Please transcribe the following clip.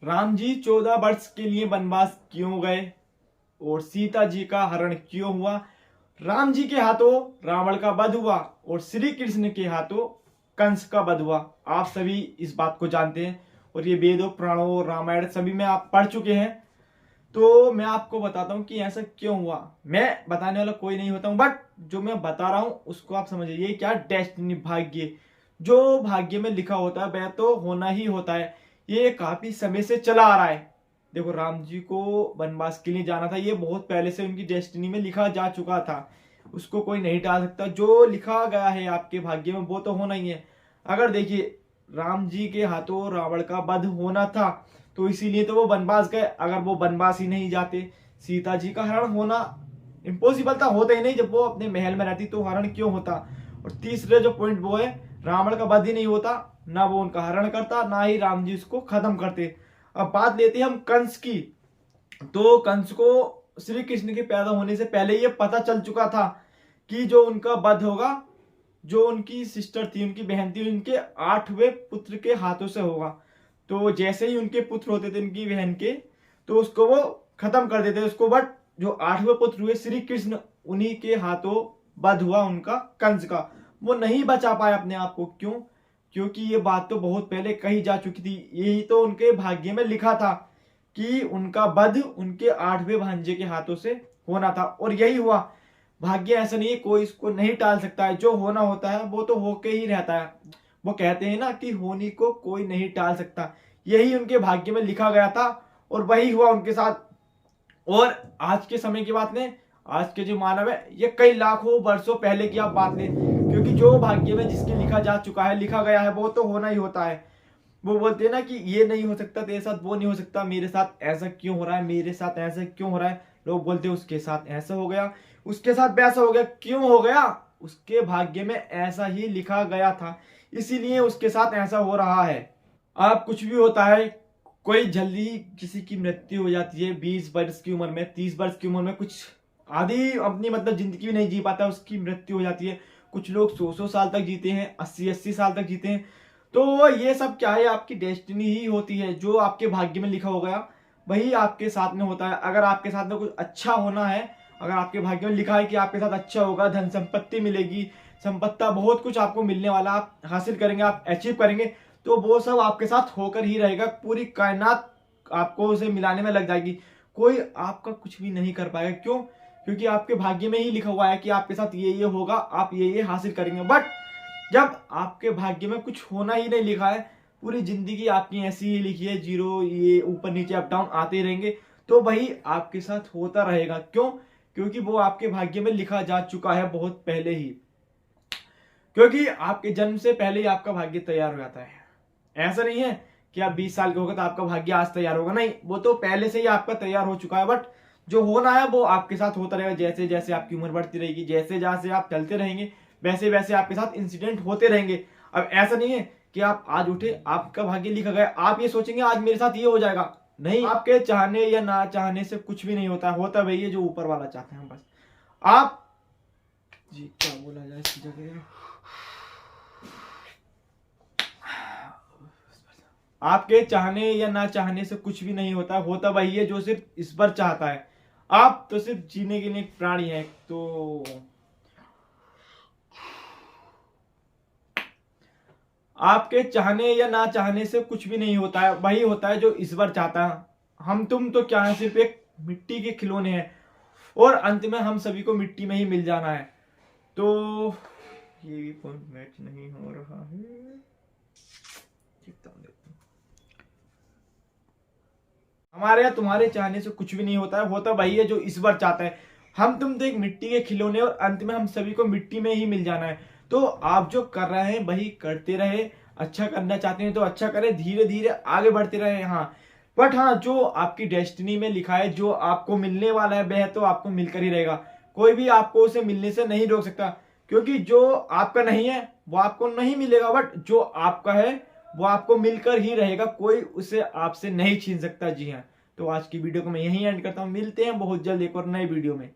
राम जी 14 वर्ष के लिए वनवास क्यों गए और सीता जी का हरण क्यों हुआ। राम जी के हाथों रावण का वध हुआ और श्री कृष्ण के हाथों कंस का वध हुआ। आप सभी इस बात को जानते हैं और ये वेदों पुराणों रामायण सभी में आप पढ़ चुके हैं। तो मैं आपको बताता हूँ कि ऐसा क्यों हुआ। मैं बताने वाला कोई नहीं होता हूँ, बट जो मैं बता रहा हूँ उसको आप समझिए। ये क्या डेस्टिनी, भाग्य, जो भाग्य में लिखा होता है वह तो होना ही होता है। ये काफी समय से चला आ रहा है। देखो, राम जी को वनवास के लिए जाना था, ये बहुत पहले से उनकी डेस्टिनी में लिखा जा चुका था। उसको कोई नहीं टाल सकता। जो लिखा गया है आपके भाग्य में वो तो होना ही है। अगर देखिए, राम जी के हाथों रावण का वध होना था तो इसीलिए तो वो वनवास गए। अगर वो वनवास ही नहीं जाते, सीता जी का हरण होना इम्पॉसिबल था, होता ही नहीं। जब वो अपने महल में रहती तो हरण क्यों होता। और तीसरे जो पॉइंट वो है, रावण का वध ही नहीं होता, ना वो उनका हरण करता, ना ही राम जी उसको खत्म करते। अब बात लेते हैं हम कंस की। तो कंस को श्री कृष्ण के पैदा होने से पहले ये पता चल चुका था कि जो उनका वध होगा, जो उनकी सिस्टर थी, उनकी बहन थी, उनके 8वें पुत्र के हाथों से होगा। तो जैसे ही उनके पुत्र होते थे उनकी बहन के, तो उसको वो खत्म कर देते उसको। बट जो 8वें पुत्र हुए श्री कृष्ण, उन्हीं के हाथों वध हुआ उनका, कंस का। वो नहीं बचा पाए अपने आप को। क्यों? क्योंकि ये बात तो बहुत पहले कही जा चुकी थी। यही तो उनके भाग्य में लिखा था कि उनका वध उनके 8वें भांजे के हाथों से होना था, और यही हुआ। भाग्य ऐसा नहीं है, कोई इसको नहीं टाल सकता है। जो होना होता है वो तो होके ही रहता है। वो कहते हैं ना कि होनी को कोई नहीं टाल सकता। यही उनके भाग्य में लिखा गया था और वही हुआ उनके साथ। और आज के समय की बात लें, आज के जो मानव है, ये कई लाखों वर्षों पहले की आप बात लें, क्योंकि जो भाग्य में जिसके लिखा जा चुका है, लिखा गया है, वो तो होना ही होता है। वो बोलते हैं ना कि ये नहीं हो सकता तेरे साथ, वो नहीं हो सकता मेरे साथ, ऐसा क्यों हो रहा है, मेरे साथ ऐसा क्यों हो रहा है। लोग बोलते हैं उसके साथ ऐसा हो गया, उसके साथ वैसा हो गया। क्यों हो गया? उसके भाग्य में ऐसा ही लिखा गया था, इसीलिए उसके साथ ऐसा हो रहा है। आप कुछ भी होता है, कोई जल्दी किसी की मृत्यु हो जाती है 20 वर्ष की उम्र में, 30 वर्ष की उम्र में, कुछ आधी अपनी मतलब जिंदगी भी नहीं जी पाता, उसकी मृत्यु हो जाती है। कुछ लोग 100 साल तक जीते हैं, 80 साल तक जीते हैं। तो ये सब क्या है, आपकी डेस्टिनी ही होती है। जो आपके भाग्य में लिखा हो गया वही आपके साथ में होता है। अगर आपके साथ में कुछ अच्छा होना है, अगर आपके भाग्य में लिखा है कि आपके साथ अच्छा होगा, धन संपत्ति मिलेगी, संपत्ता, बहुत कुछ आपको मिलने वाला, आप हासिल करेंगे, आप अचीव करेंगे, तो वो सब आपके साथ होकर ही रहेगा। पूरी कायनात आपको उसे मिलाने में लग जाएगी, कोई आपका कुछ भी नहीं कर पाएगा। क्यों? क्योंकि आपके भाग्य में ही लिखा हुआ है कि आपके साथ ये होगा, आप ये हासिल करेंगे। बट जब आपके भाग्य में कुछ होना ही नहीं लिखा है, पूरी जिंदगी आपकी ऐसी ही लिखी है, जीरो, ये ऊपर नीचे अप डाउन आते रहेंगे, तो वही आपके साथ होता रहेगा। क्यों? क्योंकि वो आपके भाग्य में लिखा जा चुका है बहुत पहले ही। क्योंकि आपके जन्म से पहले ही आपका भाग्य तैयार हो जाता है। ऐसा नहीं है कि आप 20 साल के होगा तो आपका भाग्य आज तैयार होगा, नहीं, वो तो पहले से ही आपका तैयार हो चुका है। बट जो होना है वो आपके साथ होता रहेगा। जैसे जैसे आपकी उम्र बढ़ती रहेगी, जैसे जैसे आप चलते रहेंगे, वैसे वैसे आपके साथ इंसिडेंट होते रहेंगे। अब ऐसा नहीं है कि आप आज उठे, आपका भाग्य लिखा गया, आप ये सोचेंगे आज मेरे साथ ये हो जाएगा। नहीं, आपके चाहने या ना चाहने से कुछ भी नहीं होता। होता वही है जो ऊपर वाला चाहते हैं। बस आप जी, क्या बोला जाए इसकी जगह, आपके चाहने या ना चाहने से कुछ भी नहीं होता। होता वही है जो सिर्फ इस पर चाहता है। आप तो सिर्फ जीने के लिए एक प्राणी है। तो आपके चाहने या ना चाहने से कुछ भी नहीं होता है, वही होता है जो ईश्वर चाहता है। हम तुम तो क्या है, सिर्फ एक मिट्टी के खिलौने हैं, और अंत में हम सभी को मिट्टी में ही मिल जाना है। तो ये पॉइंट मैच नहीं हो रहा है, देखता हूं। हमारे या तुम्हारे चाहने से कुछ भी नहीं होता है। होता वही है जो ईश्वर चाहता है। हम तुम तो एक मिट्टी के खिलौने, और अंत में हम सभी को मिट्टी में ही मिल जाना है। तो आप जो कर रहे हैं वही करते रहे। अच्छा करना चाहते हैं तो अच्छा करें, धीरे धीरे आगे बढ़ते रहे। हाँ, बट हाँ, जो आपकी डेस्टिनी में लिखा है, जो आपको मिलने वाला है, वह तो आपको मिलकर ही रहेगा। कोई भी आपको उसे मिलने से नहीं रोक सकता, क्योंकि जो आपका नहीं है वो आपको नहीं मिलेगा। बट जो आपका है वो आपको मिलकर ही रहेगा, कोई उसे आपसे नहीं छीन सकता। जी हाँ, तो आज की वीडियो को मैं यहीं एंड करता हूँ। मिलते हैं बहुत जल्द एक और नए वीडियो में।